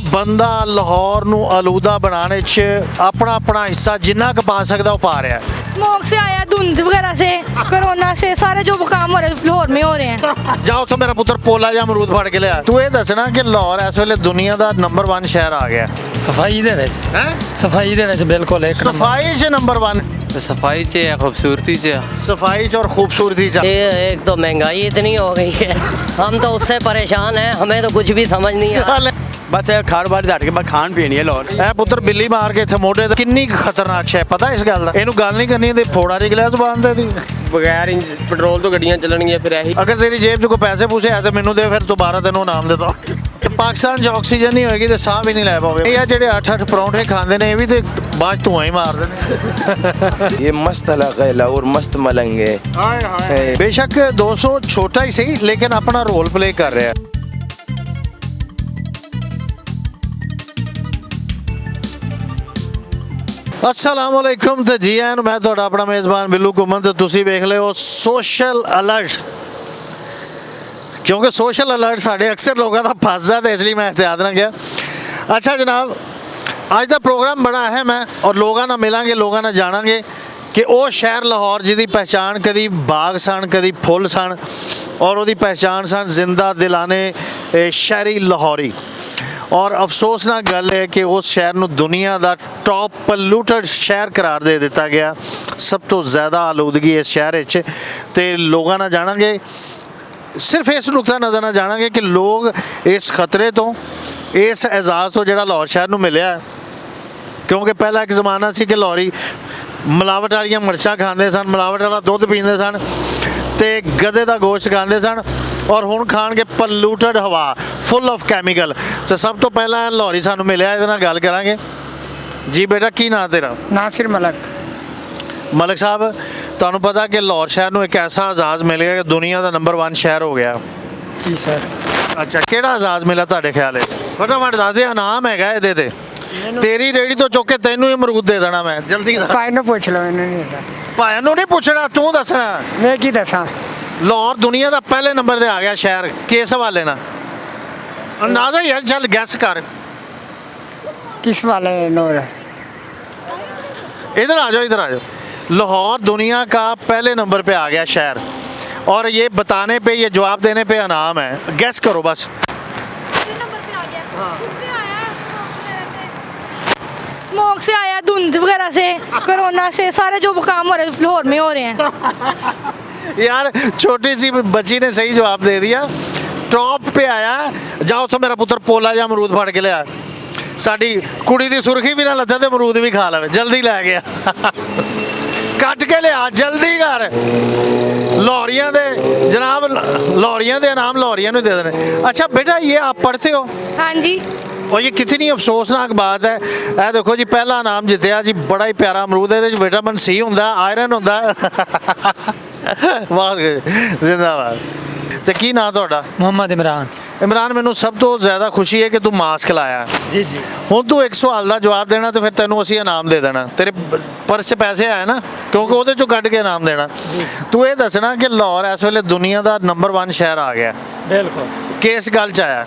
ਬੰਦਾ ਲਾਹੌਰ ਨੂੰ ਆਲੂਦਾ ਬਣਾने च अपना अपना हिस्सा जिन्ना क पा सकता वो पा रहा है। स्मोग से आया, धुंध वगैरह से, कोरोना से, सारे जो काम हो रहे हैं लाहौर में हो रहे हैं। जाओ तो मेरा पुत्र पोला ਜਾਂ ਅਮਰੂਦ ਫੜ ਕੇ ਲਿਆ। ਤੂੰ ਇਹ ਦੱਸਣਾ ਕਿ ਲਾਹੌਰ ਇਸ ਵੇਲੇ ਦੁਨੀਆ ਦਾ ਨੰਬਰ 1 ਸ਼ਹਿਰ ਆ ਗਿਆ। ਸਫਾਈ ਦੇ ਵਿੱਚ ਹੈ ਸਫਾਈ ਦੇ ਵਿੱਚ ਬਿਲਕੁਲ ਇੱਕ ਨੰਬਰ। ਸਫਾਈ 'ਚ ਨੰਬਰ 1। सफाई च या खूबसूरती च? सफाई च और खूबसूरती च। एक तो महंगाई इतनी हो गई है, हम तो उससे परेशान हैं, हमें तो कुछ भी समझ नहीं आ रहा। ਬਸ ਇਹ ਖਾਰਬਾਰ ਝੱਟ ਕੇ ਬਸ ਖਾਣ ਪੀਣੀ ਹੈ ਲਾਹੌਰ। ਇਹ ਪੁੱਤਰ ਬਿੱਲੀ ਮਾਰ ਕੇ ਇੱਥੇ ਮੋਢੇ ਤੇ ਕਿੰਨੀ ਕੁ ਖਤਰਨਾਕ ਸ਼ੈ ਪਤਾ ਇਸ ਗੱਲ ਦਾ। ਇਹਨੂੰ ਗੱਲ ਨਹੀਂ ਕਰਨੀ ਤੇ ਫੋੜਾ ਨਿਕਲਿਆ ਜ਼ੁਬਾਨ ਤੇ ਦੀ। ਬਗੈਰ ਪੈਟਰੋਲ ਤੋਂ ਗੱਡੀਆਂ ਚੱਲਣਗੀਆਂ ਫਿਰ ਇਹੀ। ਅਗਰ ਤੇਰੀ ਜੇਬ 'ਚ ਕੋਈ ਪੈਸੇ ਪੂਸੇ ਹੈ ਤੇ ਮੈਨੂੰ ਦੇ, ਫਿਰ ਦੁਬਾਰਾ ਤੈਨੂੰ ਨਾਮ ਦੇਦਾ। ਪਾਕਿਸਤਾਨ 'ਚ ਆਕਸੀਜਨ ਨਹੀਂ ਹੋਏਗੀ ਤੇ ਸਾਹ ਵੀ ਨਹੀਂ ਲੈ ਪਾਓਗੇ। ਇਹ ਆ ਜਿਹੜੇ 8-8 ਪਰੌਂਠੇ ਖਾਂਦੇ ਨੇ, ਇਹ ਵੀ ਤੇ ਬਾਅਦ ਧੂਆਂ ਹੀ ਮਾਰਦੇ ਨੇ। ये मस्त इलाका है लाहौर, मस्त मलंग है। ਹਾਏ ਹਾਏ। ਬੇਸ਼ੱਕ 200 ਛੋਟਾ ਹੀ ਸਹੀ ਲੇਕਿਨ ਆਪਣਾ ਰੋਲ ਪਲੇ ਕਰ ਰਿਹਾ। अस्सलामुअलैकुम ਤੇ ਜੀ ਆਇਆਂ ਨੂੰ। ਮੈਂ ਤੁਹਾਡਾ ਆਪਣਾ ਮੇਜ਼ਬਾਨ ਬਿੱਲੂ ਘੁੰਮਣ ਤੇ ਤੁਸੀਂ ਵੇਖ ਰਹੇ ਹੋ ਸੋਸ਼ਲ ਅਲਰਟ। ਕਿਉਂਕਿ ਸੋਸ਼ਲ ਅਲਰਟ ਸਾਡੇ ਅਕਸਰ ਲੋਕਾਂ ਦਾ ਫਸਦਾ ਤੇ ਇਸ ਲਈ ਮੈਂ ਇhtiyat ਨਾਲ ਗਿਆ। ਅੱਛਾ ਜਨਾਬ, ਅੱਜ ਦਾ ਪ੍ਰੋਗਰਾਮ ਬੜਾ ਅਹਿਮ ਹੈ ਔਰ ਲੋਕਾਂ ਨਾਲ ਮਿਲਾਂਗੇ, ਲੋਕਾਂ ਨਾਲ ਜਾਣਾਂਗੇ ਕਿ ਉਹ ਸ਼ਹਿਰ ਲਾਹੌਰ ਜਿਹਦੀ ਪਹਿਚਾਣ ਕਦੀ ਬਾਗ ਸਨ, ਕਦੀ ਫੁੱਲ ਸਨ ਔਰ ਉਹਦੀ ਪਹਿਚਾਣ ਸਨ ਜ਼ਿੰਦਾ ਦਿਲਾਨੇ ਸ਼ਹਿਰੀ ਲਾਹੌਰੀ। ਔਰ ਅਫਸੋਸਨਾਕ ਗੱਲ ਹੈ ਕਿ ਉਸ ਸ਼ਹਿਰ ਨੂੰ ਦੁਨੀਆ ਦਾ ਟੌਪ ਪੋਲੂਟਡ ਸ਼ਹਿਰ ਕਰਾਰ ਦੇ ਦਿੱਤਾ ਗਿਆ। ਸਭ ਤੋਂ ਜ਼ਿਆਦਾ ਆਲੂਦਗੀ ਇਸ ਸ਼ਹਿਰ ਵਿੱਚ। ਤੇ ਲੋਕਾਂ ਨਾਲ ਜਾਣਾਂਗੇ, ਸਿਰਫ ਇਸ ਨੁਕਤਾ ਨਜ਼ਰ ਨਾਲ ਜਾਣਾਂਗੇ ਕਿ ਲੋਕ ਇਸ ਖਤਰੇ ਤੋਂ, ਇਸ ਐਜ਼ਾਜ਼ ਤੋਂ ਜਿਹੜਾ ਲਾਹੌਰ ਸ਼ਹਿਰ ਨੂੰ ਮਿਲਿਆ। ਕਿਉਂਕਿ ਪਹਿਲਾਂ ਇੱਕ ਜ਼ਮਾਨਾ ਸੀ ਕਿ ਲਾਹੌਰੀ ਮਿਲਾਵਟ ਵਾਲੀਆਂ ਮਿਰਚਾਂ ਖਾਂਦੇ ਸਨ, ਮਿਲਾਵਟ ਵਾਲਾ ਦੁੱਧ ਪੀਂਦੇ ਸਨ ਤੇ ਗਧੇ ਦਾ ਗੋਸ਼ਤ ਖਾਂਦੇ ਸਨ ਔਰ ਹੁਣ ਖਾਣਗੇ ਪੋਲੂਟਡ ਹਵਾ, ਫੁੱਲ ਆਫ ਕੈਮੀਕਲ। ਤੇ ਸਭ ਤੋਂ ਪਹਿਲਾਂ ਲਾਹੌਰੀ ਸਾਨੂੰ ਮਿਲਿਆ, ਇਹਦੇ ਨਾਲ ਗੱਲ ਕਰਾਂਗੇ। ਜੀ ਬੇਟਾ, ਕੀ ਨਾਂ ਤੇਰਾ? नासिर मलक। ਮਲਕ ਸਾਹਿਬ, ਤੁਹਾਨੂੰ ਪਤਾ ਕਿ ਲਾਹੌਰ ਸ਼ਹਿਰ ਨੂੰ ਇੱਕ ਐਸਾ ਆਜ਼ਾਜ਼ ਮਿਲ ਗਿਆ ਕਿ ਦੁਨੀਆ ਦਾ ਨੰਬਰ 1 ਸ਼ਹਿਰ ਹੋ ਗਿਆ। जी सर। ਅੱਛਾ, ਕਿਹੜਾ ਆਜ਼ਾਜ਼ ਮਿਲਿਆ ਤੁਹਾਡੇ ਖਿਆਲ 'ਚ? ਫਟਾਫਟ ਦੱਸ ਦੇ। ਇਨਾਮ ਹੈਗਾ ਇਹਦੇ ਤੇ। ਤੇਰੀ ਰੇੜੀ ਤੋਂ ਚੁੱਕ ਕੇ ਤੈਨੂੰ ਹੀ ਅਮਰੂਦ ਦੇ ਦੇਣਾ ਮੈਂ। ਜਲਦੀ ਦੱਸ। भाई ने पूछ लो, इन्होंने नहीं पता। ਭਾਈਆਂ ਨੂੰ ਨਹੀਂ ਪੁੱਛਣਾ, ਤੂੰ ਦੱਸਣਾ। मैं की दसा? ਲਾਹੌਰ ਦੁਨੀਆ ਦਾ ਪਹਿਲੇ ਨੰਬਰ ਤੇ ਆ ਗਿਆ ਸ਼ਹਿਰ, ਕਿਸ ਹਵਾਲੇ ਨਾਲ? ਅੰਦਾਜ਼ਾ ਯਾਰ, ਚੱਲ ਗੈਸ ਕਰ। किस वाले नूर? इधर आ जाओ, इधर आ जाओ। लाहौर दुनिया का पहले नंबर पे आ गया शहर और ये बताने पे, ये जवाब देने पे इनाम है। गैस करो बस। स्मोग से आया, धुंध वगैरह से, कोरोना से, सारे जो काम हो रहे हैं लाहौर में हो रहे हैं। यार छोटी सी बच्ची ने सही जवाब दे दिया। टॉप पे आया। जाओ तो मेरा पुत्र पोला ਜਾਂ ਅਮਰੂਦ ਫੜ ਕੇ ਲਿਆ। ਸਾਡੀ ਕੁੜੀ ਦੀ ਸੁਰਖੀ ਵੀ ਨਾ ਲੱਥੇ ਤੇ ਅਮਰੂਦ ਵੀ ਖਾ ਲਵੇ। ਜਲਦੀ ਲੈ ਗਿਆ, ਕੱਟ ਕੇ ਲਿਆ, ਜਲਦੀ ਕਰ। लाहौरियां दे जनाब, लाहौरियां दे इनाम लाहौरियां ਨੂੰ ਦੇ ਦੇਣੇ। अच्छा बेटा, ये आप पढ़ते हो? हाँ जी। और ये कितनी अफसोसनाक बात है। ਇਹ देखो जी, पहला इनाम जितया जी, बड़ा ही प्यारा अमरूद है। विटामिन सी ਹੁੰਦਾ, ਆਇਰਨ ਹੁੰਦਾ। ਬਹੁਤ ਜ਼ਿੰਦਾਬਾਦ। ਤੇ ਕੀ ਨਾਂ ਤੁਹਾਡਾ? ਮੁਹੰਮਦ ਇਮਰਾਨ। ਇਮਰਾਨ, ਮੈਨੂੰ ਸਭ ਤੋਂ ਜ਼ਿਆਦਾ ਖੁਸ਼ੀ ਹੈ ਕਿ ਤੂੰ ਮਾਸਕ ਲਾਇਆ। ਜੀ ਜੀ। ਹੁਣ ਤੂੰ ਇੱਕ ਸਵਾਲ ਦਾ ਜਵਾਬ ਦੇਣਾ ਤੇ ਫਿਰ ਤੈਨੂੰ ਅਸੀਂ ਇਨਾਮ ਦੇ ਦੇਣਾ। ਤੇਰੇ ਪਰਸ 'ਚ ਪੈਸੇ ਆਏ ਨਾ, ਕਿਉਂਕਿ ਉਹਦੇ 'ਚੋਂ ਕੱਢ ਕੇ ਇਨਾਮ ਦੇਣਾ। ਤੂੰ ਇਹ ਦੱਸਣਾ ਕਿ ਲਾਹੌਰ ਇਸ ਵੇਲੇ ਦੁਨੀਆ ਦਾ ਨੰਬਰ 1 ਸ਼ਹਿਰ ਆ ਗਿਆ। ਬਿਲਕੁਲ। ਕਿਸ ਗੱਲ 'ਚ ਆਇਆ?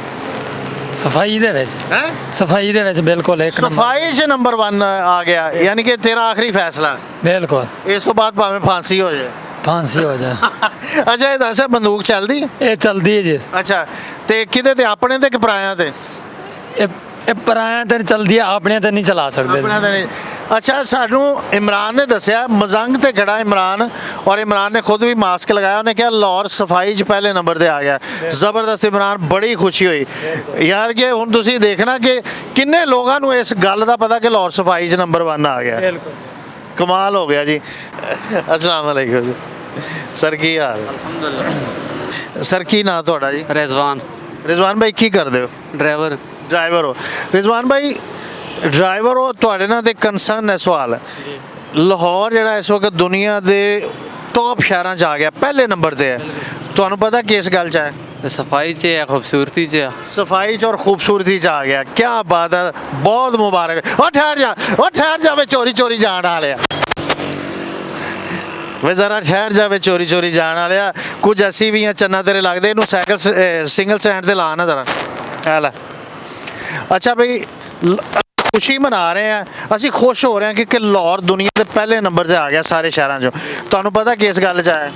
ਸਫਾਈ ਦੇ ਵਿੱਚ। ਹੈ ਸਫਾਈ ਦੇ ਵਿੱਚ ਬਿਲਕੁਲ ਇੱਕ ਨੰਬਰ। ਸਫਾਈ 'ਚ ਨੰਬਰ 1 ਆ ਗਿਆ, ਯਾਨੀ ਕਿ ਤੇਰਾ ਆਖਰੀ ਫੈਸਲਾ। ਬਿਲਕੁਲ। ਇਸ ਤੋਂ ਬਾਅਦ ਭਾਵੇਂ ਫਾਂਸੀ ਹੋ ਜਾਏ। ਫਾਂਸੀ ਹੋ ਜਾ। ਅੱਛਾ, ਇਹ ਦੱਸ, ਬੰਦੂਕ ਚੱਲਦੀ? ਇਹ ਚਲਦੀ ਹੈ ਜੀ। ਅੱਛਾ, ਤੇ ਕਿਹਦੇ ਤੇ? ਆਪਣੇ ਤੇ ਕਿ ਪਰਾਇਆਂ ਤੇ? ਇਹ ਪਰਾਇਆਂ ਤੇ ਚਲਦੀ ਹੈ, ਆਪਣੇ ਤੇ ਨਹੀਂ ਚਲਾ ਸਕਦੇ। ਆਪਣੇ ਤੇ ਨਹੀਂ। ਅੱਛਾ, ਸਾਨੂੰ ਇਮਰਾਨ ਨੇ ਦੱਸਿਆ, ਮਜ਼ੰਗ ਤੇ ਖੜਾ ਇਮਰਾਨ, ਔਰ ਇਮਰਾਨ ਨੇ ਖੁਦ ਵੀ ਮਾਸਕ ਲਗਾਇਆ। ਉਹਨੇ ਕਿਹਾ ਲਾਹੌਰ ਸਫਾਈ 'ਚ ਪਹਿਲੇ ਨੰਬਰ ਤੇ ਆ ਗਿਆ। ਜ਼ਬਰਦਸਤ ਇਮਰਾਨ, ਬੜੀ ਖੁਸ਼ੀ ਹੋਈ ਯਾਰ। ਕਿ ਹੁਣ ਤੁਸੀਂ ਦੇਖਣਾ ਕਿ ਕਿੰਨੇ ਲੋਕਾਂ ਨੂੰ ਇਸ ਗੱਲ ਦਾ ਪਤਾ ਕਿ ਲਾਹੌਰ ਸਫਾਈ 'ਚ ਨੰਬਰ 1 ਆ ਗਿਆ। ਬਿਲਕੁਲ ਕਮਾਲ ਹੋ ਗਿਆ ਜੀ। अस्सलाम वालेकुम जी। सर की हाल? अल्हम्दुलिल्लाह। सर की ਨਾਂ ਤੁਹਾਡਾ ਜੀ? रिजवान। ਰਿਜ਼ਵਾਨ ਭਾਈ, ਕੀ ਕਰਦੇ ਹੋ? ड्राइवर। ਡਰਾਈਵਰ ਹੋ? ਰਿਜ਼ਵਾਨ ਭਾਈ, ਡਰਾਈਵਰ ਹੋ, ਤੁਹਾਡੇ ਨਾਲ ਤੇ ਕੰਸਰਨ ਹੈ ਸਵਾਲ। ਲਾਹੌਰ ਜਿਹੜਾ ਇਸ ਵਕਤ ਦੁਨੀਆ ਦੇ ਟੌਪ ਸ਼ਹਿਰਾਂ 'ਚ ਆ ਗਿਆ, ਪਹਿਲੇ ਨੰਬਰ ਤੇ ਹੈ। ਤੁਹਾਨੂੰ ਪਤਾ ਕਿ ਇਸ ਗੱਲ 'ਚ ਹੈ? सफाई च या खूबसूरती च? सफाई च और खूबसूरती च आ गया। क्या बात है, बहुत मुबारक। और ठहर जा, और ठहर जा, वे चोरी चोरी जान आ लिया। वे जरा ठहर जा, वे चोरी चोरी जान आ लिया। कुछ ऐसी भी हैं चन्ना तेरे लगते, इनू साइकिल सिंगल स्टैंड से ला ना जरा। है ला ਅੱਛਾ ਬਈ ਖੁਸ਼ੀ ਮਨਾ ਰਹੇ ਆ ਅਸੀਂ ਖੁਸ਼ ਹੋ ਰਹੇ ਹਾਂ ਕਿ ਲਾਹੌਰ ਦੁਨੀਆ ਦੇ ਪਹਿਲੇ ਨੰਬਰ ਤੇ ਆ ਗਿਆ ਸਾਰੇ ਸ਼ਹਿਰਾਂ 'ਚੋਂ ਤੁਹਾਨੂੰ ਪਤਾ ਕਿਸ ਗੱਲ 'ਚ ਆਇਆ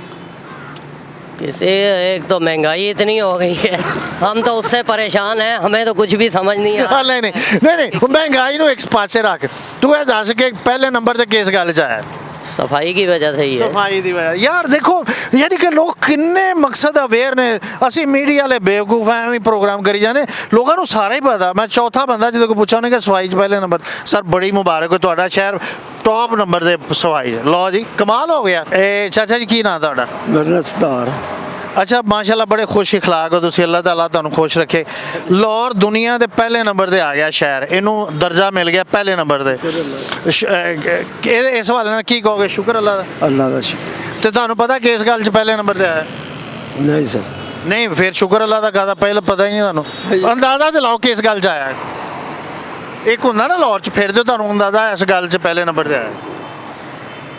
किसी एक तो महंगाई इतनी हो गई है, हम तो उससे परेशान हैं, हमें तो कुछ भी समझ नहीं आ ਨਹੀਂ ਨਹੀਂ ਮਹਿੰਗਾਈ ਨੂੰ ਇੱਕ ਪਾਸੇ ਰੱਖ ਤੂੰ ਇਹ ਦੱਸ ਕਿ ਪਹਿਲੇ ਨੰਬਰ ਤੇ ਕਿਸ ਗੱਲ 'ਚ ਆਇਆ सफाई की वजह से ही है। ਸਫਾਈ ਦੀ ਵਜ੍ਹਾ ਯਾਰ ਦੇਖੋ ਯਾਨੀ ਕਿ ਲੋਕ ਕਿੰਨੇ ਮਕਸਦ ਅਵੇਅਰ ਨੇ ਅਸੀਂ ਮੀਡੀਆ ਵਾਲੇ ਬੇਵਕੂਫ ਐਵੇਂ ਹੀ ਪ੍ਰੋਗਰਾਮ ਕਰੀ ਜਾਂਦੇ ਲੋਕਾਂ ਨੂੰ ਸਾਰਾ ਹੀ ਪਤਾ ਮੈਂ ਚੌਥਾ ਬੰਦਾ ਜਿਹਦੇ ਕੋਲ ਪੁੱਛਾ ਉਹਨੇ ਕਿ ਸਫਾਈ 'ਚ ਪਹਿਲੇ ਨੰਬਰ ਸਰ ਬੜੀ ਮੁਬਾਰਕ ਹੋ ਤੁਹਾਡਾ ਸ਼ਹਿਰ ਟੌਪ ਨੰਬਰ ਦੇ ਸਫਾਈ 'ਚ ਲਓ ਜੀ ਕਮਾਲ ਹੋ ਗਿਆ ਇਹ ਚਾਚਾ ਜੀ ਕੀ ਨਾਂ ਤੁਹਾਡਾ ਮੇਰਾ ਸਤਾਰ ਅੱਛਾ ਮਾਸ਼ਾਅੱਲਾ ਬੜੇ ਖੁਸ਼ ਇਖਲਾਕ ਹੋ ਤੁਸੀਂ ਅੱਲਾਹ ਤਾਲਾ ਤੁਹਾਨੂੰ ਖੁਸ਼ ਰੱਖੇ ਲਾਹੌਰ ਦੁਨੀਆ ਦੇ ਪਹਿਲੇ ਨੰਬਰ ਤੇ ਆ ਗਿਆ ਸ਼ਹਿਰ ਇਹਨੂੰ ਦਰਜਾ ਮਿਲ ਗਿਆ ਪਹਿਲੇ ਨੰਬਰ ਤੇ ਇਸ ਹਵਾਲੇ ਨਾਲ ਕੀ ਕਹੋਗੇ ਸ਼ੁਕਰ ਅੱਲਾਹ ਦਾ ਅੱਲਾਹ ਦਾ ਸ਼ੁਕਰ ਤੇ ਤੁਹਾਨੂੰ ਪਤਾ ਕਿ ਇਸ ਗੱਲ 'ਚ ਪਹਿਲੇ ਨੰਬਰ ਤੇ ਆਇਆ ਨਹੀਂ ਸਰ ਨਹੀਂ ਫਿਰ ਸ਼ੁਕਰ ਅੱਲਾਹ ਦਾ ਕਾਹਦਾ ਪਹਿਲਾਂ ਪਤਾ ਹੀ ਨਹੀਂ ਤੁਹਾਨੂੰ ਅੰਦਾਜ਼ਾ ਤੇ ਲਾਓ ਕਿ ਇਸ ਗੱਲ 'ਚ ਆਇਆ ਇੱਕ ਹੁੰਦਾ ਨਾ ਲਾਹੌਰ 'ਚ ਫਿਰਦੇ ਹੋ ਤੁਹਾਨੂੰ ਅੰਦਾਜ਼ਾ ਇਸ ਗੱਲ 'ਚ ਪਹਿਲੇ ਨੰਬਰ ਤੇ ਆਇਆ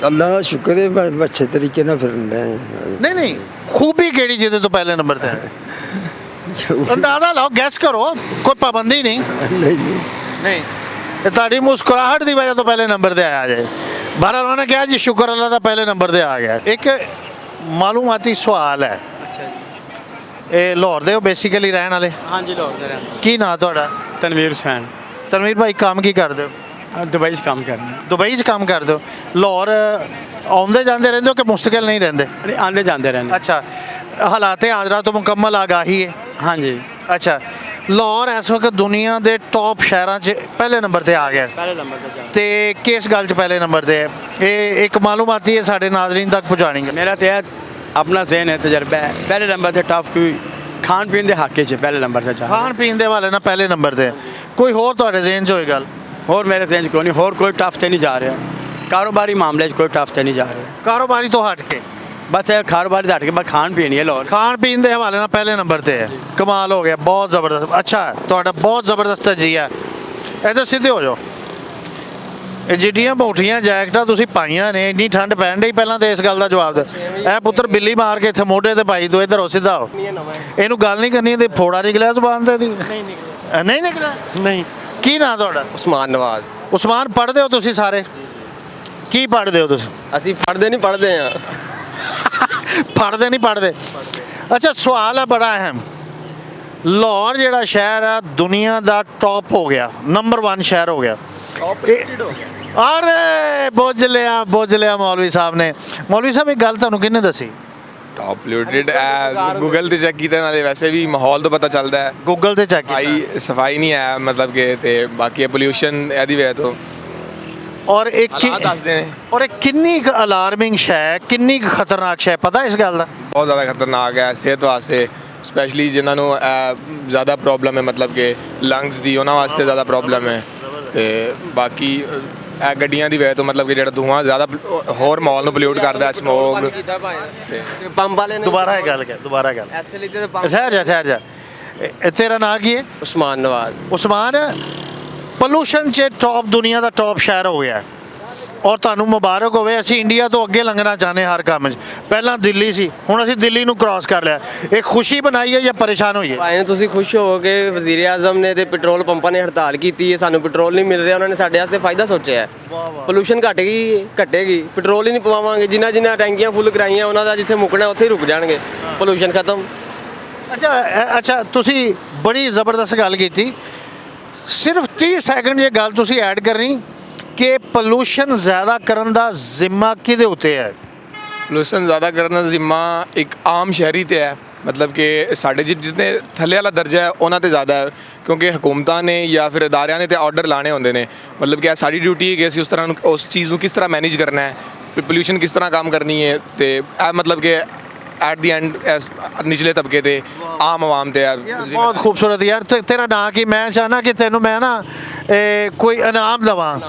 ਅੱਲਾਹ ਦਾ ਸ਼ੁਕਰ ਹੈ ਮੈਂ ਅੱਛੇ ਤਰੀਕੇ ਨਾਲ ਫਿਰਨ ਰਹੇ ਨਹੀਂ ਖੂਬੀ ਕਿਹੜੀ ਜਿਹਦੇ ਤੋਂ ਪਹਿਲੇ ਨੰਬਰ ਤੇ ਆਇਆ ਅੰਦਾਜ਼ਾ ਲਾਓ ਗੈਸ ਕਰੋ ਕੋਈ ਪਾਬੰਦੀ ਨਹੀਂ ਨਹੀਂ ਇਹ ਤੁਹਾਡੀ ਮੁਸਕਰਾਹਟ ਦੀ ਵਜ੍ਹਾ ਤੋਂ ਪਹਿਲੇ ਨੰਬਰ ਤੇ ਆਇਆ ਜੇ ਬਹਰਾਲ ਉਹਨੇ ਕਿਹਾ ਜੀ ਸ਼ੁਕਰ ਅੱਲਾਹ ਦਾ ਪਹਿਲੇ ਨੰਬਰ ਤੇ ਆ ਗਿਆ ਇੱਕ ਮਾਲੂਮਾਤੀ ਸਵਾਲ ਹੈ ਇਹ ਲਾਹੌਰ ਦੇ ਹੋ ਬੇਸਿਕਲੀ ਰਹਿਣ ਵਾਲੇ ਹਾਂਜੀ ਲਾਹੌਰ ਦੇ ਰਹਿਣ ਕੀ ਨਾਂ ਤੁਹਾਡਾ ਤਨਵੀਰ ਹੁਸੈਨ ਤਨਵੀਰ ਭਾਈ ਕੰਮ ਕੀ ਕਰਦੇ ਹੋ ਦੁਬਈ 'ਚ ਕੰਮ ਕਰਨਾ ਦੁਬਈ 'ਚ ਕੰਮ ਕਰਦੇ ਹੋ ਲਾਹੌਰ ਆਉਂਦੇ ਜਾਂਦੇ ਰਹਿੰਦੇ ਹੋ ਕਿ ਮੁਸਤਕਿਲ ਨਹੀਂ ਰਹਿੰਦੇ ਅਰੇ ਆਉਂਦੇ ਜਾਂਦੇ ਰਹਿੰਦੇ ਅੱਛਾ ਹਾਲਾਤ ਹਾਜ਼ਰਾ ਤੋਂ ਮੁਕੰਮਲ ਆਗਾਹੀ ਹੈ ਹਾਂਜੀ ਅੱਛਾ ਲਾਹੌਰ ਇਸ ਵਕਤ ਦੁਨੀਆ ਦੇ ਟੌਪ ਸ਼ਹਿਰਾਂ 'ਚ ਪਹਿਲੇ ਨੰਬਰ ਤੇ ਆ ਗਿਆ ਪਹਿਲੇ ਨੰਬਰ ਤੇ ਜਾ ਤੇ ਕਿਸ ਗੱਲ 'ਚ ਪਹਿਲੇ ਨੰਬਰ ਤੇ ਹੈ ਇਹ ਇੱਕ ਮਾਲੂਮਾਤੀ ਹੈ ਸਾਡੇ ਨਾਜ਼ਰੀਨ ਤੱਕ ਪਹੁੰਚਾਣੀ ਹੈ ਮੇਰਾ ਤੇ ਆਪਣਾ ਜ਼ਹਿਨ ਹੈ ਤਜਰਬਾ ਹੈ ਪਹਿਲੇ ਨੰਬਰ ਤੇ ਟਫ ਕੋਈ ਖਾਣ ਪੀਣ ਦੇ ਹੱਕ 'ਚ ਪਹਿਲੇ ਨੰਬਰ ਤੇ ਜਾ ਖਾਣ ਪੀਣ ਦੇ ਹਵਾਲੇ ਨਾਲ ਪਹਿਲੇ ਨੰਬਰ ਤੇ ਕੋਈ ਹੋਰ ਤੁਹਾਡੇ ਜ਼ਿਹਨ 'ਚ ਹੋਈ ਗੱਲ ਹੋਰ ਮੇਰੇ ਜ਼ਹਿਨ 'ਚ ਕੋਈ ਨਹੀਂ ਹੋਰ ਕੋਈ ਟਫ ਤੇ ਨਹੀਂ ਜਾ ਰਿਹਾ ਕਾਰੋਬਾਰੀ ਮਾਮਲੇ 'ਚ ਕੋਈ ਟਫ ਤੇ ਨਹੀਂ ਜਾ ਰਿਹਾ ਕਾਰੋਬਾਰੀ ਤੋਂ ਹਟ ਕੇ ਬਸ ਇਹ ਕਾਰੋਬਾਰੀ ਦਾ ਹਟ ਕੇ ਬਸ ਖਾਣ ਪੀਣ ਹੀ ਹੈ ਲਾਹੌਰ ਖਾਣ ਪੀਣ ਦੇ ਹਵਾਲੇ ਨਾਲ ਪਹਿਲੇ ਨੰਬਰ ਤੇ ਹੈ ਕਮਾਲ ਹੋ ਗਿਆ ਬਹੁਤ ਜ਼ਬਰਦਸਤ ਅੱਛਾ ਤੁਹਾਡਾ ਬਹੁਤ ਜ਼ਬਰਦਸਤ ਜੀ ਹੈ ਇੱਧਰ ਸਿੱਧੇ ਹੋ ਜਾਓ ਇਹ ਜਿਹੜੀਆਂ ਮੋਟੀਆਂ ਜੈਕਟਾਂ ਤੁਸੀਂ ਪਾਈਆਂ ਨੇ ਇੰਨੀ ਠੰਡ ਪੈਣ ਡਈ ਪਹਿਲਾਂ ਤੇ ਇਸ ਗੱਲ ਦਾ ਜਵਾਬ ਦੇ ਇਹ ਪੁੱਤਰ ਬਿੱਲੀ ਮਾਰ ਕੇ ਇੱਥੇ ਮੋਢੇ ਤੇ ਪਾਈ ਤੂੰ ਇੱਧਰ ਹੋ ਸਿੱਧਾ ਹੋ ਇਹਨੂੰ ਗੱਲ ਨਹੀਂ ਕਰਨੀ ਤੇ ਫੋੜਾ ਨਿਕਲਿਆ ਜ਼ੁਬਾਨ ਤੇ ਦੀ ਨਹੀਂ ਨਿਕਲਿਆ ਨਹੀਂ ਕੀ ਨਾਂ ਤੁਹਾਡਾ ਉਸਮਾਨ ਨਵਾਜ਼ ਉਸਮਾਨ ਪੜ੍ਹਦੇ ਹੋ ਤੁਸੀਂ ਸਾਰੇ ਕੀ ਪੜ੍ਹਦੇ ਹੋ ਤੁਸੀਂ ਅਸੀਂ ਪੜ੍ਹਦੇ ਨਹੀਂ ਪੜ੍ਹਦੇ ਆ ਪੜ੍ਹਦੇ ਨਹੀਂ ਪੜ੍ਹਦੇ ਅੱਛਾ ਸਵਾਲ ਹੈ ਬੜਾ ਅਹਿਮ ਲਾਹੌਰ ਜਿਹੜਾ ਸ਼ਹਿਰ ਹੈ ਦੁਨੀਆ ਦਾ ਟੌਪ ਹੋ ਗਿਆ ਨੰਬਰ 1 ਸ਼ਹਿਰ ਹੋ ਗਿਆ ਅਰੇ ਬੁੱਝ ਲਿਆ ਮੌਲਵੀ ਸਾਹਿਬ ਨੇ ਮੌਲਵੀ ਸਾਹਿਬ ਇਹ ਗੱਲ ਤੁਹਾਨੂੰ ਕਿਹਨੇ ਦੱਸੀ ਟੌਪ ਪੋਲਿਊਟਡ ਗੂਗਲ ਤੇ ਚੈੱਕ ਕੀਤਾ ਨਾਲੇ ਵੈਸੇ ਵੀ ਮਾਹੌਲ ਤੋਂ ਪਤਾ ਚੱਲਦਾ ਹੈ ਗੂਗਲ ਤੇ ਚੈੱਕ ਸਫਾਈ ਨਹੀਂ ਹੈ ਮਤਲਬ ਕਿ ਤੇ ਬਾਕੀ ਪੋਲਿਊਸ਼ਨ ਇਹਦੀ ਵਜ੍ਹਾ ਤੋਂ ਔਰ ਇੱਕ ਦੱਸਦੇ ਨੇ ਔਰ ਇਹ ਕਿੰਨੀ ਕੁ ਅਲਾਰਮਿੰਗ ਸ਼ੈ ਕਿੰਨੀ ਕੁ ਖਤਰਨਾਕ ਸ਼ੈ ਪਤਾ ਇਸ ਗੱਲ ਦਾ ਬਹੁਤ ਜ਼ਿਆਦਾ ਖਤਰਨਾਕ ਹੈ ਸਿਹਤ ਵਾਸਤੇ ਸਪੈਸ਼ਲੀ ਜਿਨ੍ਹਾਂ ਨੂੰ ਜ਼ਿਆਦਾ ਪ੍ਰੋਬਲਮ ਹੈ ਮਤਲਬ ਕਿ ਲੰਗਸ ਦੀ ਉਹਨਾਂ ਵਾਸਤੇ ਜ਼ਿਆਦਾ ਪ੍ਰੋਬਲਮ ਹੈ ਤੇ ਬਾਕੀ ਇਹ ਗੱਡੀਆਂ ਦੀ ਵਜ੍ਹਾ ਤੋਂ ਮਤਲਬ ਕਿ ਜਿਹੜਾ ਧੂਆਂ ਜ਼ਿਆਦਾ ਹੋਰ ਮਾਹੌਲ ਨੂੰ ਪੋਲਿਊਟ ਕਰਦਾ ਸਮੋਗ ਪੰਪ ਵਾਲੇ ਨੇ ਦੁਬਾਰਾ ਇਹ ਗੱਲ ਐਸੇ ਲਈ ਤੇ ਪੰਪ ਠਹਿਰ ਜਾ ਤੇਰਾ ਨਾਂ ਕੀ ਹੈ ਉਸਮਾਨ ਨਵਾਜ਼ ਉਸਮਾਨ ਪੋਲੂਸ਼ਨ 'ਚ ਟੌਪ ਦੁਨੀਆ ਦਾ ਟੌਪ ਸ਼ਹਿਰ ਹੋ ਗਿਆ ਔਰ ਤੁਹਾਨੂੰ ਮੁਬਾਰਕ ਹੋਵੇ ਅਸੀਂ ਇੰਡੀਆ ਤੋਂ ਅੱਗੇ ਲੰਘਣਾ ਚਾਹੁੰਦੇ ਹਰ ਕੰਮ 'ਚ ਪਹਿਲਾਂ ਦਿੱਲੀ ਸੀ ਹੁਣ ਅਸੀਂ ਦਿੱਲੀ ਨੂੰ ਕ੍ਰਾਸ ਕਰ ਲਿਆ ਇਹ ਖੁਸ਼ੀ ਬਣਾਈ ਹੈ ਜਾਂ ਪਰੇਸ਼ਾਨ ਹੋਈ ਹੈ ਭਾਈ ਤੁਸੀਂ ਖੁਸ਼ ਹੋਵੋਗੇ ਵਜ਼ੀਰ ਆਜ਼ਮ ਨੇ ਤੇ ਪੈਟਰੋਲ ਪੰਪਾਂ ਨੇ ਹੜਤਾਲ ਕੀਤੀ ਹੈ ਸਾਨੂੰ ਪੈਟਰੋਲ ਨਹੀਂ ਮਿਲ ਰਿਹਾ ਉਹਨਾਂ ਨੇ ਸਾਡੇ ਵਾਸਤੇ ਫਾਇਦਾ ਸੋਚਿਆ ਹੈ ਪੋਲੂਸ਼ਨ ਘਟੇਗੀ ਪੈਟਰੋਲ ਹੀ ਨਹੀਂ ਪਵਾਵਾਂਗੇ ਜਿਨ੍ਹਾਂ ਟੈਂਕੀਆਂ ਫੁੱਲ ਕਰਾਈਆਂ ਉਹਨਾਂ ਦਾ ਜਿੱਥੇ ਮੁੱਕਣਾ ਉੱਥੇ ਹੀ ਰੁਕ ਜਾਣਗੇ ਪੋਲੂਸ਼ਨ ਖਤਮ ਅੱਛਾ ਤੁਸੀਂ ਬੜੀ ਜ਼ਬਰਦਸਤ ਗੱਲ ਕੀਤੀ ਸਿਰਫ 30 ਸੈਕਿੰਡ ਇਹ ਗੱਲ ਤੁਸੀਂ ਐਡ ਕਰਨੀ ਕਿ ਪੋਲੂਸ਼ਨ ਜ਼ਿਆਦਾ ਕਰਨ ਦਾ ਜ਼ਿੰਮਾ ਕਿਹਦੇ ਉੱਤੇ ਹੈ ਪੋਲੂਸ਼ਨ ਜ਼ਿਆਦਾ ਕਰਨ ਦਾ ਜ਼ਿੰਮਾ ਇੱਕ ਆਮ ਸ਼ਹਿਰੀ ਤੇ ਹੈ ਮਤਲਬ ਕਿ ਸਾਡੇ ਜਿਤਨੇ ਥੱਲੇ ਵਾਲਾ ਦਰਜਾ ਹੈ ਉਹਨਾਂ ਤੇ ਜ਼ਿਆਦਾ ਹੈ ਕਿਉਂਕਿ ਹਕੂਮਤਾਂ ਨੇ ਜਾਂ ਫਿਰ ਅਦਾਰਿਆਂ ਨੇ ਤੇ ਆਰਡਰ ਲਾਣੇ ਹੁੰਦੇ ਨੇ ਮਤਲਬ ਕਿ ਸਾਡੀ ਡਿਊਟੀ ਹੈ ਕਿ ਅਸੀਂ ਉਸ ਚੀਜ਼ ਨੂੰ ਕਿਸ ਤਰ੍ਹਾਂ ਮੈਨੇਜ ਕਰਨਾ ਹੈ ਪੋਲੂਸ਼ਨ ਕਿਸ ਤਰ੍ਹਾਂ ਕੰਮ ਕਰਨੀ ਹੈ ਤੇ ਇਹ ਮਤਲਬ ਕਿ ਐਟ ਦੀ ਐਂਡ ਨਿਚਲੇ ਤਬਕੇ ਤੇ ਆਮ ਆਵਾਮ ਤੇ ਬਹੁਤ ਖੂਬਸੂਰਤ ਯਾਰ ਤੇਰਾ ਨਾਂ ਕੀ ਮੈਂ ਚਾਹਨਾ ਕਿ ਤੈਨੂੰ ਮੈਂ ਨਾ ਕੋਈ ਇਨਾਮ ਦੇਵਾਂ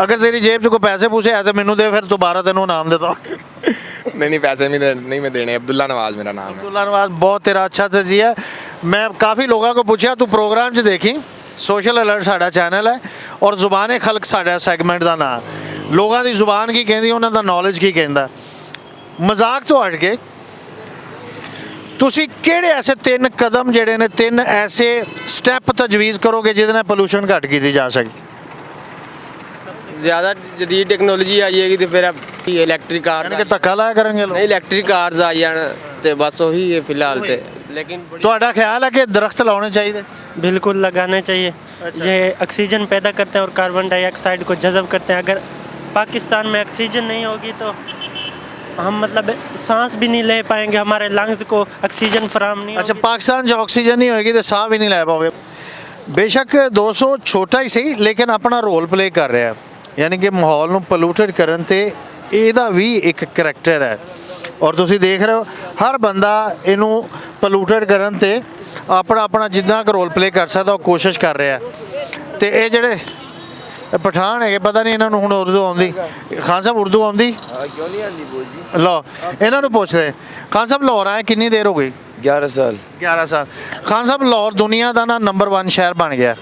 ਅਗਰ ਤੇਰੀ ਜੇਬ 'ਚ ਕੋਈ ਪੈਸੇ ਪੂਸੇ ਹੈ ਤਾਂ ਮੈਨੂੰ ਦੇ ਫਿਰ ਦੁਬਾਰਾ ਤੈਨੂੰ ਇਨਾਮ ਦੇ ਦੋ नहीं पैसे नहीं मैं देने अब्दुल्ला नवाज मेरा नाम है अब्दुल्ला नवाज बहुत तेरा अच्छा तजिया है मैं काफ़ी लोगों को पूछा तू प्रोग्राम च देखी सोशल अलर्ट साडा चैनल है और जुबाने खलक साडा सैगमेंट का नाम लोगों की जुबान की कहती उन्हों का नॉलेज की कहता मजाक तो हट के तुसी ਕਿਹੜੇ ਐਸੇ 3 ਕਦਮ ਜਿਹੜੇ ਨੇ 3 ਐਸੇ ਸਟੈਪ ਤਜਵੀਜ਼ ਕਰੋਗੇ ਜਿਹਦੇ ਨਾਲ ਪੋਲੂਸ਼ਨ ਘੱਟ ਕੀਤੀ ਜਾ ਸਕੇ? ज़्यादा जदीद टेक्नोलॉजी आ जाएगी तो फिर अब इलेक्ट्रिक कार ਯਾਨੀ ਕਿ ਧੱਕਾ ਲਾਇਆ ਕਰਨਗੇ ਲੋਕ। नहीं इलेक्ट्रिक कार्स आ जान तो बस वही है फिलहाल तो लेकिन ਤੁਹਾਡਾ ਖਿਆਲ ਹੈ ਕਿ ਦਰਖਤ ਲਾਉਣੇ ਚਾਹੀਦੇ? बिल्कुल लगाने चाहिए। ये ऑक्सीजन पैदा करते हैं और कार्बन डाइऑक्साइड को जज़ब करते हैं। अगर पाकिस्तान में ऑक्सीजन नहीं होगी तो हम मतलब सांस भी नहीं ले पाएंगे, हमारे लंग्स को ऑक्सीजन फराहम नहीं ਅੱਛਾ होगी। ਪਾਕਿਸਤਾਨ 'ਚ ਆਕਸੀਜਨ ਨਹੀਂ ਹੋਏਗੀ ਤੇ ਸਾਹ ਵੀ ਨਹੀਂ ਲੈ ਪਾਓਗੇ। ਬੇਸ਼ੱਕ 200 ਛੋਟਾ ਹੀ ਸਹੀ ਲੇਕਿਨ ਆਪਣਾ ਰੋਲ ਪਲੇ ਕਰ ਰਿਹਾ, ਯਾਨੀ ਕਿ ਮਾਹੌਲ ਨੂੰ ਪੋਲੂਟਡ ਕਰਨ ਤੇ ਇਹਦਾ ਵੀ ਇੱਕ ਕਰੈਕਟਰ ਹੈ। ਔਰ ਤੁਸੀਂ ਦੇਖ ਰਹੇ ਹੋ ਹਰ ਬੰਦਾ ਇਹਨੂੰ ਪੋਲੂਟਡ ਕਰਨ ਤੇ ਆਪਣਾ ਆਪਣਾ ਜਿੰਨਾ ਕੁ ਰੋਲ ਪਲੇ ਕਰ ਸਕਦਾ ਉਹ ਕੋਸ਼ਿਸ਼ ਕਰ ਰਿਹਾ। ਤੇ ਇਹ ਜਿਹੜੇ ਪਠਾਨ ਹੈਗੇ ਪਤਾ ਨਹੀਂ ਇਹਨਾਂ ਨੂੰ ਹੁਣ ਉਰਦੂ ਆਉਂਦੀ। ਖਾਨ ਸਾਹਿਬ ਉਰਦੂ ਆਉਂਦੀ? क्यों नहीं आती बोल जी? ਲਓ ਇਹਨਾਂ ਨੂੰ ਪੁੱਛਦੇ। ਖਾਨ ਸਾਹਿਬ ਲਾਹੌਰ ਆਏ ਕਿੰਨੀ ਦੇਰ ਹੋ ਗਈ? 11 साल। 11 ਸਾਲ। ਖਾਨ ਸਾਹਿਬ ਲਾਹੌਰ ਦੁਨੀਆ ਦਾ ਨਾ ਨੰਬਰ 1 ਸ਼ਹਿਰ ਬਣ ਗਿਆ।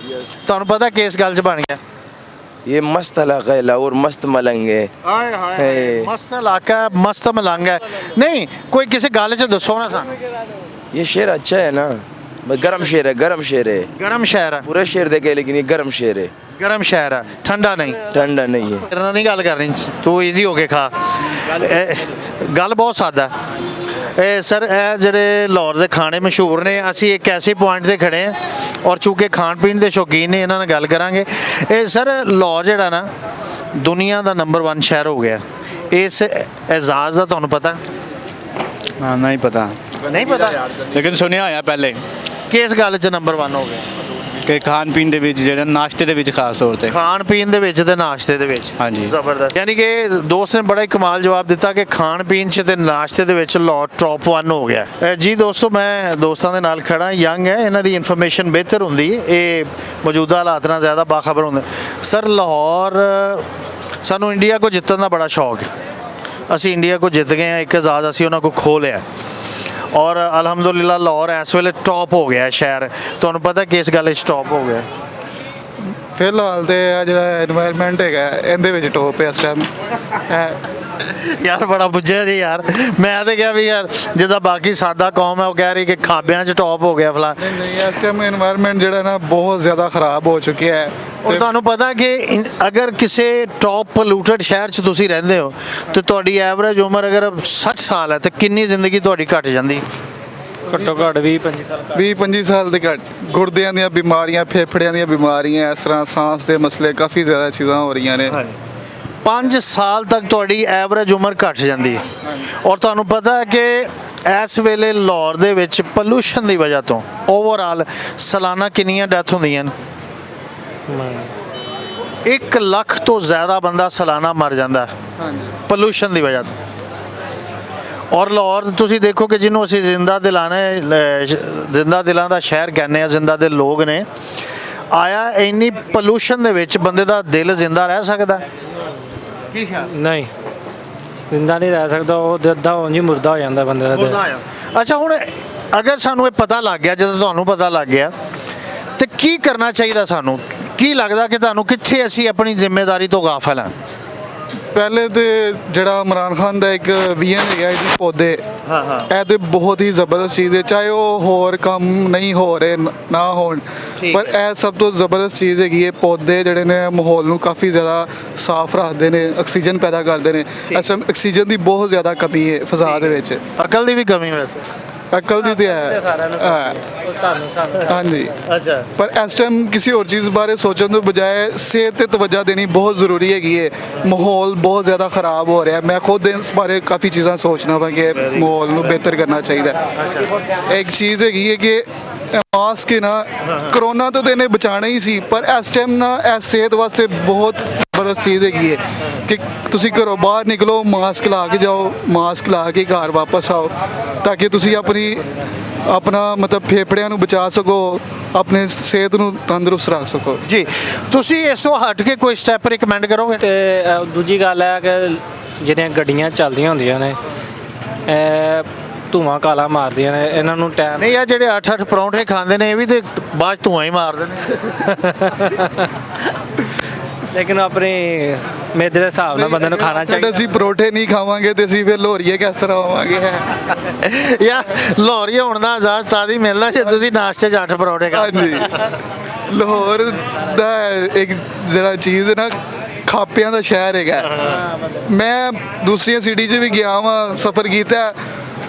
ਤੁਹਾਨੂੰ ਪਤਾ ਕਿਸ ਗੱਲ 'ਚ ਬਣ ਗਿਆ? ये मस्त इलाका है लाहौर, मस्त मलंग है। ਹਾਏ ਹਾਏ ਮਸਤ ਇਲਾਕਾ ਹੈ, ਮਸਤ ਮਲੰਗ ਹੈ। ਨਹੀਂ ਕੋਈ ਕਿਸੇ ਗੱਲ 'ਚ ਦੱਸੋ ਨਾ ਸਾਨੂੰ। ये शहर अच्छा है ना, गर्म शहर है, गर्म शहर है। ਗਰਮ ਸ਼ਹਿਰ ਹੈ, पूरा शहर देखे लेकिन ये गर्म शहर है, ਗਰਮ ਸ਼ਹਿਰ ਹੈ, ਠੰਡਾ ਨਹੀਂ। ठंडा नहीं है। ਤੇਰੇ ਨਾਲ ਨਹੀਂ ਗੱਲ ਕਰਨੀ, ਤੂੰ ਈਜ਼ੀ ਹੋ ਕੇ ਖਾ। ਗੱਲ ਬਹੁਤ ਸਾਦਾ। ਇਹ ਸਰ ਇਹ ਜਿਹੜੇ ਲਾਹੌਰ ਦੇ ਖਾਣੇ ਮਸ਼ਹੂਰ ਨੇ, ਅਸੀਂ ਇੱਕ ਐਸੇ ਪੁਆਇੰਟ ਤੇ ਖੜੇ ਹਾਂ ਔਰ ਚੂੰਕਿ ਖਾਣ ਪੀਣ ਦੇ ਸ਼ੌਕੀਨ ਨੇ ਇਹਨਾਂ ਨਾਲ ਗੱਲ ਕਰਾਂਗੇ। ਇਹ ਸਰ ਲਾਹੌਰ ਜਿਹੜਾ ਨਾ ਦੁਨੀਆ ਦਾ ਨੰਬਰ 1 ਸ਼ਹਿਰ ਹੋ ਗਿਆ, ਇਸ ਐਜ਼ਾਜ਼ ਦਾ ਤੁਹਾਨੂੰ ਪਤਾ? हाँ नहीं पता, ਨਹੀਂ ਪਤਾ लेकिन सुनिया होया पहले ਕਿਸ ਗੱਲ 'ਚ ਨੰਬਰ 1 ਹੋ ਗਿਆ? कि खान पीन दे विच जेहड़ा नाश्ते दे विच खास तौर ते। ਖਾਣ ਪੀਣ ਦੇ ਵਿੱਚ ਤੇ ਨਾਸ਼ਤੇ ਦੇ ਵਿੱਚ। ਹਾਂਜੀ। ਜ਼ਬਰਦਸਤ। ਯਾਨੀ ਕਿ ਦੋਸਤ ਨੇ ਬੜਾ ਹੀ ਕਮਾਲ ਜਵਾਬ ਦਿੱਤਾ ਕਿ ਖਾਣ ਪੀਣ 'ਚ ਤੇ ਨਾਸ਼ਤੇ ਦੇ ਵਿੱਚ ਲਾਹੌਰ ਟੌਪ 1 ਹੋ ਗਿਆ। ਜੀ ਦੋਸਤੋ ਮੈਂ ਦੋਸਤਾਂ ਦੇ ਨਾਲ ਖੜਾ, ਯੰਗ ਹੈ, ਇਹਨਾਂ ਦੀ ਇਨਫੋਰਮੇਸ਼ਨ ਬਿਹਤਰ ਹੁੰਦੀ ਹੈ, ਇਹ ਮੌਜੂਦਾ ਹਾਲਾਤ ਨਾਲ ਜ਼ਿਆਦਾ ਬਾਖਬਰ ਹੁੰਦੇ। ਸਰ ਲਾਹੌਰ ਸਾਨੂੰ ਇੰਡੀਆ ਕੋ ਜਿੱਤਣ ਦਾ ਬੜਾ ਸ਼ੌਕ ਹੈ। ਅਸੀਂ ਇੰਡੀਆ ਕੋ ਜਿੱਤ ਗਏ ਹਾਂ, ਇੱਕ ਆਜ਼ਾਦ ਅਸੀਂ ਉਹਨਾਂ ਕੋ ਖੋਹ ਲਿਆ ਔਰ ਅਲਹਮਦੁਲਿਲਾ ਲਾਹੌਰ ਇਸ ਵੇਲੇ ਟੌਪ ਹੋ ਗਿਆ ਸ਼ਹਿਰ। ਤੁਹਾਨੂੰ ਪਤਾ ਕਿਸ ਗੱਲ 'ਚ ਟੌਪ ਹੋ ਗਿਆ? ਫਿਲਹਾਲ ਤੇ ਆ ਜਿਹੜਾ এনवायरमेंट ਹੈਗਾ ਇਹਦੇ ਵਿੱਚ ਟੌਪ ਹੈ ਇਸ ਟਾਈਮ। ਯਾਰ ਬੜਾ ਬੁੱਝਿਆ ਜੀ ਯਾਰ। ਮੈਂ ਤਾਂ ਕਿਹਾ ਵੀ ਯਾਰ ਜਿੱਦਾਂ ਬਾਕੀ ਸਾਦਾ ਕੌਮ ਹੈ ਉਹ ਕਹਿ ਰਹੀ ਕਿ ਖਾਬਿਆਂ 'ਚ ਟੌਪ ਹੋ ਗਿਆ ਫਲਾ। ਨਹੀਂ ਇਸ ਟਾਈਮ এনवायरमेंट ਜਿਹੜਾ ਨਾ ਬਹੁਤ ਜ਼ਿਆਦਾ ਖਰਾਬ ਹੋ ਚੁੱਕਿਆ ਹੈ। ਔਰ ਤੁਹਾਨੂੰ ਪਤਾ ਕਿ ਅਗਰ ਕਿਸੇ ਟੌਪ ਪੋਲੂਟਡ ਸ਼ਹਿਰ 'ਚ ਤੁਸੀਂ ਰਹਿੰਦੇ ਹੋ ਤੇ ਤੁਹਾਡੀ ਐਵਰੇਜ ਉਮਰ ਅਗਰ 60 ਸਾਲ ਹੈ ਤੇ ਕਿੰਨੀ ਜ਼ਿੰਦਗੀ ਤੁਹਾਡੀ ਘਟ ਜਾਂਦੀ? घट्टो घट 20-25 साल। 20-25 ਸਾਲ ਦੇ ਘੱਟ। ਗੁਰਦਿਆਂ ਦੀਆਂ ਬਿਮਾਰੀਆਂ, ਫੇਫੜਿਆਂ ਦੀਆਂ ਬਿਮਾਰੀਆਂ, ਇਸ ਤਰ੍ਹਾਂ ਸਾਂਸ ਦੇ ਮਸਲੇ, ਕਾਫੀ ਜ਼ਿਆਦਾ ਚੀਜ਼ਾਂ ਹੋ ਰਹੀਆਂ ਨੇ। 5 ਸਾਲ ਤੱਕ ਤੁਹਾਡੀ ਐਵਰੇਜ ਉਮਰ ਘਟ ਜਾਂਦੀ ਹੈ। ਔਰ ਤੁਹਾਨੂੰ ਪਤਾ ਹੈ ਕਿ ਇਸ ਵੇਲੇ ਲਾਹੌਰ ਦੇ ਵਿੱਚ ਪੋਲੂਸ਼ਨ ਦੀ ਵਜ੍ਹਾ ਤੋਂ ਓਵਰਆਲ ਸਾਲਾਨਾ ਕਿੰਨੀਆਂ ਡੈਥ ਹੁੰਦੀਆਂ ਨੇ? 1 ਲੱਖ ਤੋਂ ਜ਼ਿਆਦਾ ਬੰਦਾ ਸਾਲਾਨਾ ਮਰ ਜਾਂਦਾ ਪੋਲੂਸ਼ਨ ਦੀ ਵਜ੍ਹਾ ਤੋਂ। ਔਰ ਲਾਹੌਰ ਤੁਸੀਂ ਦੇਖੋ ਕਿ ਜਿਹਨੂੰ ਅਸੀਂ ਜ਼ਿੰਦਾ ਜ਼ਿੰਦਾ ਦਿਲਾਂ ਦਾ ਸ਼ਹਿਰ ਕਹਿੰਦੇ ਆ, ਜ਼ਿੰਦਾ ਦਿਲ ਲੋਕ ਨੇ। ਆਇਆ ਇੰਨੀ ਪੋਲੂਸ਼ਨ ਦੇ ਵਿੱਚ ਬੰਦੇ ਦਾ ਦਿਲ ਜ਼ਿੰਦਾ ਰਹਿ ਸਕਦਾ? ਕੀ ਖਿਆਲ? नहीं जिंदा नहीं रह सकता, वो जिद्दा हो जी मुर्दा हो जाता बंदे दा दिल। ਅੱਛਾ ਹੁਣ ਅਗਰ ਸਾਨੂੰ ਇਹ ਪਤਾ ਲੱਗ ਗਿਆ, ਜਦੋਂ ਤੁਹਾਨੂੰ ਪਤਾ ਲੱਗ ਗਿਆ ਤੇ ਕੀ ਕਰਨਾ ਚਾਹੀਦਾ ਸਾਨੂੰ? ਕੀ ਲੱਗਦਾ ਕਿ ਤੁਹਾਨੂੰ ਕਿੱਥੇ ਅਸੀਂ ਆਪਣੀ ਜ਼ਿੰਮੇਵਾਰੀ ਤੋਂ ਗਾਫਲ ਹਾਂ? ਪਹਿਲੇ ਤੇ ਜਿਹੜਾ ਇਮਰਾਨ ਖਾਨ ਦਾ ਇੱਕ ਵਿਜ਼ਨ ਹੈਗਾ ਇਹਦੀ ਪੌਦੇ, ਇਹ ਤੇ ਬਹੁਤ ਹੀ ਜ਼ਬਰਦਸਤ ਚੀਜ਼ ਹੈ। ਚਾਹੇ ਉਹ ਹੋਰ ਕੰਮ ਨਹੀਂ ਹੋ ਰਹੇ ਨਾ ਹੋਣ, ਪਰ ਇਹ ਸਭ ਤੋਂ ਜ਼ਬਰਦਸਤ ਚੀਜ਼ ਹੈਗੀ ਹੈ। ਪੌਦੇ ਜਿਹੜੇ ਨੇ ਮਾਹੌਲ ਨੂੰ ਕਾਫੀ ਜ਼ਿਆਦਾ ਸਾਫ਼ ਰੱਖਦੇ ਨੇ, ਆਕਸੀਜਨ ਪੈਦਾ ਕਰਦੇ ਨੇ। ਇਸ ਟਾਈਮ ਆਕਸੀਜਨ ਦੀ ਬਹੁਤ ਜ਼ਿਆਦਾ ਕਮੀ ਹੈ ਫਜ਼ਾ ਦੇ ਵਿੱਚ। ਅਕਲ ਦੀ ਵੀ ਕਮੀ ਵੈਸੇ? ਅਕਲ ਦੀ ਤੇ ਹੈ ਹਾਂਜੀ। ਅੱਛਾ ਪਰ ਇਸ ਟਾਈਮ ਕਿਸੇ ਹੋਰ ਚੀਜ਼ ਬਾਰੇ ਸੋਚਣ ਤੋਂ ਬਜਾਏ ਸਿਹਤ ਤੇ ਤਵੱਜਾ ਦੇਣੀ ਬਹੁਤ ਜ਼ਰੂਰੀ ਹੈਗੀ ਹੈ। ਮਾਹੌਲ ਬਹੁਤ ਜ਼ਿਆਦਾ ਖਰਾਬ ਹੋ ਰਿਹਾ। ਮੈਂ ਖੁਦ ਇਸ ਬਾਰੇ ਕਾਫੀ ਚੀਜ਼ਾਂ ਸੋਚਣਾ ਵਾ ਕਿ ਮਾਹੌਲ ਨੂੰ ਬਿਹਤਰ ਕਰਨਾ ਚਾਹੀਦਾ। ਇੱਕ ਚੀਜ਼ ਹੈਗੀ ਹੈ ਕਿ ਮਾਸਕ ਨਾ ਕਰੋਨਾ ਤੋਂ ਤਾਂ ਇਹਨੇ ਬਚਾਉਣਾ ਹੀ ਸੀ, ਪਰ ਇਸ ਟਾਈਮ ਨਾ ਇਹ ਸਿਹਤ ਵਾਸਤੇ ਬਹੁਤ ਜ਼ਬਰਦਸਤ ਚੀਜ਼ ਹੈਗੀ ਹੈ ਕਿ ਤੁਸੀਂ ਘਰੋਂ ਬਾਹਰ ਨਿਕਲੋ, ਮਾਸਕ ਲਾ ਕੇ ਜਾਓ, ਮਾਸਕ ਲਾ ਕੇ ਘਰ ਵਾਪਸ ਆਓ, ਤਾਂ ਕਿ ਤੁਸੀਂ ਆਪਣਾ ਮਤਲਬ ਫੇਫੜਿਆਂ ਨੂੰ ਬਚਾ ਸਕੋ, ਆਪਣੀ ਸਿਹਤ ਨੂੰ ਤੰਦਰੁਸਤ ਰੱਖ ਸਕੋ। ਜੀ ਤੁਸੀਂ ਇਸ ਤੋਂ ਹਟ ਕੇ ਕੋਈ ਸਟੈਪ ਰਿਕਮੈਂਡ ਕਰੋਗੇ? ਤੇ ਦੂਜੀ ਗੱਲ ਹੈ ਕਿ ਜਿਹੜੀਆਂ ਗੱਡੀਆਂ ਚੱਲਦੀਆਂ ਹੁੰਦੀਆਂ ਨੇ ਧੂਆਂ ਕਾਲਾ ਮਾਰਦੀਆਂ ਨੇ, ਇਹਨਾਂ ਨੂੰ ਟਾਈਮ ਨਹੀਂ ਆ ਜਿਹੜੇ 8-8 ਪਰੌਂਠੇ ਖਾਂਦੇ ਨੇ ਇਹ ਵੀ ਤੇ ਬਾਅਦ ਧੂਆਂ ਹੀ ਮਾਰਦੇ ਨੇ। ਲੇਕਿਨ ਆਪਣੀ ਮੇਦੇ ਦੇ ਹਿਸਾਬ ਨਾਲ ਬੰਦੇ ਨੂੰ ਖਾਣਾ ਚਾਹੀਦਾ। ਅਸੀਂ ਪਰੌਠੇ ਨਹੀਂ ਖਾਵਾਂਗੇ ਤੇ ਅਸੀਂ ਫਿਰ ਲੋਹਰੀਏ ਕਿਸ ਤਰ੍ਹਾਂ ਹੋਵਾਂਗੇ? ਯਾਰ ਲਾਹੌਰੀ ਹੋਣ ਦਾ ਆਜ਼ਾਦ ਸਾਦੀ ਮਿਲਣਾ ਜੇ ਤੁਸੀਂ ਨਾਸ਼ਤੇ 'ਚ 8 ਪਰੌਂਠੇ ਖਾ ਹਾਂਜੀ, ਲਾਹੌਰ ਦਾ ਇੱਕ ਜਿਹੜਾ ਚੀਜ਼ ਹੈ ਨਾ, ਖਾਪਿਆਂ ਦਾ ਸ਼ਹਿਰ ਹੈਗਾ। ਮੈਂ ਦੂਸਰੀਆਂ ਸਿਟੀ 'ਚ ਵੀ ਗਿਆ ਵਾਂ, ਸਫ਼ਰ ਕੀਤਾ,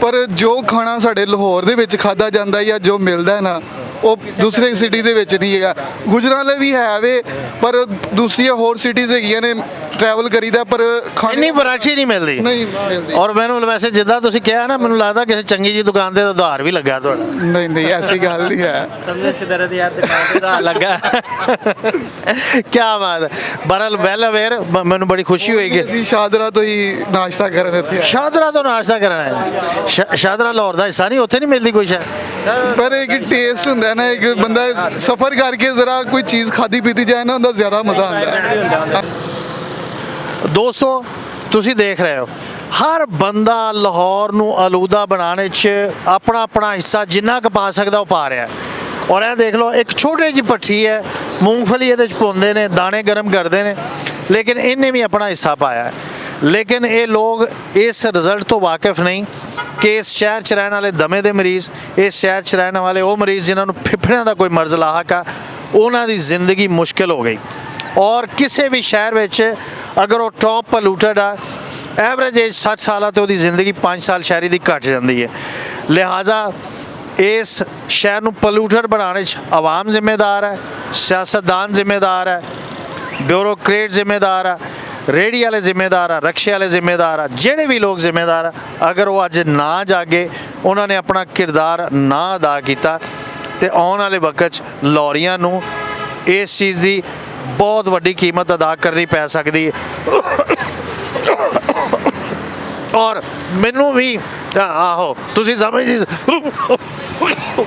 ਪਰ ਜੋ ਖਾਣਾ ਸਾਡੇ ਲਾਹੌਰ ਦੇ ਵਿੱਚ ਖਾਧਾ ਜਾਂਦਾ ਜਾਂ ਜੋ ਮਿਲਦਾ ਹੈ ਨਾ, ਉਹ ਦੂਸਰੇ ਸਿਟੀ ਦੇ ਵਿੱਚ ਨਹੀਂ ਹੈਗਾ। ਗੁਜਰਾਂਵਾਲੇ ਵੀ ਹੈ ਵੇ, ਪਰ ਦੂਸਰੀਆਂ ਹੋਰ ਸਿਟੀਜ਼ ਹੈਗੀਆਂ ਨੇ, ਟਰੈਵਲ ਕਰੀਦਾ ਪਰ ਇੰਨੀ ਵੈਰਾਈਟੀ ਨਹੀਂ ਮਿਲਦੀ। ਨਹੀਂ ਮਿਲਦੀ। ਔਰ ਮੈਨੂੰ ਵੈਸੇ ਜਿੱਦਾਂ ਤੁਸੀਂ ਕਿਹਾ ਨਾ, ਮੈਨੂੰ ਲੱਗਦਾ ਕਿਸੇ ਚੰਗੀ ਜੀ ਦੁਕਾਨ ਤੇ ਉਧਾਰ ਵੀ ਲੱਗਾ ਤੁਹਾਡਾ। ਨਹੀਂ ਐਸੀ ਗੱਲ ਨਹੀਂ ਹੈ। ਸਮਝੇ ਸਿਦਰ ਦੀ ਯਾਰ ਦੁਕਾਨ ਤੇ ਉਧਾਰ ਲੱਗਾ। ਕੀ ਬਾਤ ਹੈ। ਬਹਰਹਾਲ ਵੈਲ ਅਵੇਅਰ, ਮੈਨੂੰ ਬੜੀ ਖੁਸ਼ੀ ਹੋਏਗੀ। ਅਸੀਂ ਸ਼ਾਦਰਾ ਤੋਂ ਹੀ ਨਾਸ਼ਤਾ ਕਰਨ ਇੱਥੇ ਆਏ। ਸ਼ਾਦਰਾ ਤੋਂ ਨਾਸ਼ਤਾ ਕਰਨਾ ਹੈ। ਸ਼ਾਦਰਾ ਲਾਹੌਰ ਦਾ ਹਿੱਸਾ ਨਹੀਂ, ਉੱਥੇ ਨਹੀਂ ਮਿਲਦੀ ਕੋਈ ਸ਼ਾਇਦ। ਪਰ ਇੱਕ ਟੇਸਟ ਹੁੰਦਾ ਨਾ, ਇੱਕ ਬੰਦਾ ਸਫ਼ਰ ਕਰਕੇ ਜ਼ਰਾ ਕੋਈ ਚੀਜ਼ ਖਾਦੀ ਪੀਤੀ ਜਾਏ ਨਾ, ਉਹਦਾ ਜ਼ਿਆਦਾ ਮਜ਼ਾ ਆਉਂਦਾ ਹੈ। ਦੋਸਤੋ ਤੁਸੀਂ ਦੇਖ ਰਹੇ ਹੋ, ਹਰ ਬੰਦਾ ਲਾਹੌਰ ਨੂੰ ਆਲੂਦਾ ਬਣਾਉਣ 'ਚ ਆਪਣਾ ਆਪਣਾ ਹਿੱਸਾ ਜਿੰਨਾ ਕੁ ਪਾ ਸਕਦਾ ਉਹ ਪਾ ਰਿਹਾ। ਔਰ ਇਹ ਦੇਖ ਲਓ, ਇੱਕ ਛੋਟੀ ਜਿਹੀ ਭੱਠੀ ਹੈ, ਮੂੰਗਫਲੀ ਇਹਦੇ 'ਚ ਪਾਉਂਦੇ ਨੇ, ਦਾਣੇ ਗਰਮ ਕਰਦੇ ਨੇ, ਲੇਕਿਨ ਇਹਨੇ ਵੀ ਆਪਣਾ ਹਿੱਸਾ ਪਾਇਆ। ਲੇਕਿਨ ਇਹ ਲੋਕ ਇਸ ਰਿਜ਼ਲਟ ਤੋਂ ਵਾਕਿਫ ਨਹੀਂ ਕਿ ਇਸ ਸ਼ਹਿਰ 'ਚ ਰਹਿਣ ਵਾਲੇ ਦਮੇ ਦੇ ਮਰੀਜ਼, ਇਸ ਸ਼ਹਿਰ 'ਚ ਰਹਿਣ ਵਾਲੇ ਉਹ ਮਰੀਜ਼ ਜਿਨ੍ਹਾਂ ਨੂੰ ਫਿਫੜਿਆਂ ਦਾ ਕੋਈ ਮਰਜ਼ ਲਾਹਕ ਆ, ਉਹਨਾਂ ਦੀ ਜ਼ਿੰਦਗੀ ਮੁਸ਼ਕਿਲ ਹੋ ਗਈ। ਔਰ ਕਿਸੇ ਵੀ ਸ਼ਹਿਰ ਵਿੱਚ ਅਗਰ ਉਹ ਟੌਪ ਪੋਲੂਟਡ ਆ, ਐਵਰੇਜ ਏਜ 60 ਸਾਲ ਆ, ਤੇ ਉਹਦੀ ਜ਼ਿੰਦਗੀ 5 ਸਾਲ ਸ਼ਹਿਰੀ ਦੀ ਘੱਟ ਜਾਂਦੀ ਹੈ। ਲਿਹਾਜ਼ਾ ਇਸ ਸ਼ਹਿਰ ਨੂੰ ਪੋਲੂਟਡ ਬਣਾਉਣ 'ਚ ਆਵਾਮ ਜ਼ਿੰਮੇਦਾਰ ਹੈ, ਸਿਆਸਤਦਾਨ ਜ਼ਿੰਮੇਦਾਰ ਹੈ, ਬਿਊਰੋਕਰੇਟ ਜ਼ਿੰਮੇਦਾਰ ਆ, ਰੇਹੜੀ ਵਾਲੇ ਜ਼ਿੰਮੇਦਾਰ ਆ, ਰਕਸ਼ੇ ਵਾਲੇ ਜ਼ਿੰਮੇਦਾਰ ਆ, ਜਿਹੜੇ ਵੀ ਲੋਕ ਜ਼ਿੰਮੇਦਾਰ ਆ, ਅਗਰ ਉਹ ਅੱਜ ਨਾ ਜਾਗੇ, ਉਹਨਾਂ ਨੇ ਆਪਣਾ ਕਿਰਦਾਰ ਨਾ ਅਦਾ ਕੀਤਾ, ਤੇ ਆਉਣ ਵਾਲੇ ਵਕਤ 'ਚ ਲਾਹੌਰੀਆਂ ਨੂੰ ਇਸ ਚੀਜ਼ ਦੀ ਬਹੁਤ ਵੱਡੀ ਕੀਮਤ ਅਦਾ ਕਰਨੀ ਪੈ ਸਕਦੀ ਹੈ। ਔਰ ਮੈਨੂੰ ਵੀ ਆਹੋ ਤੁਸੀਂ ਸਮਝ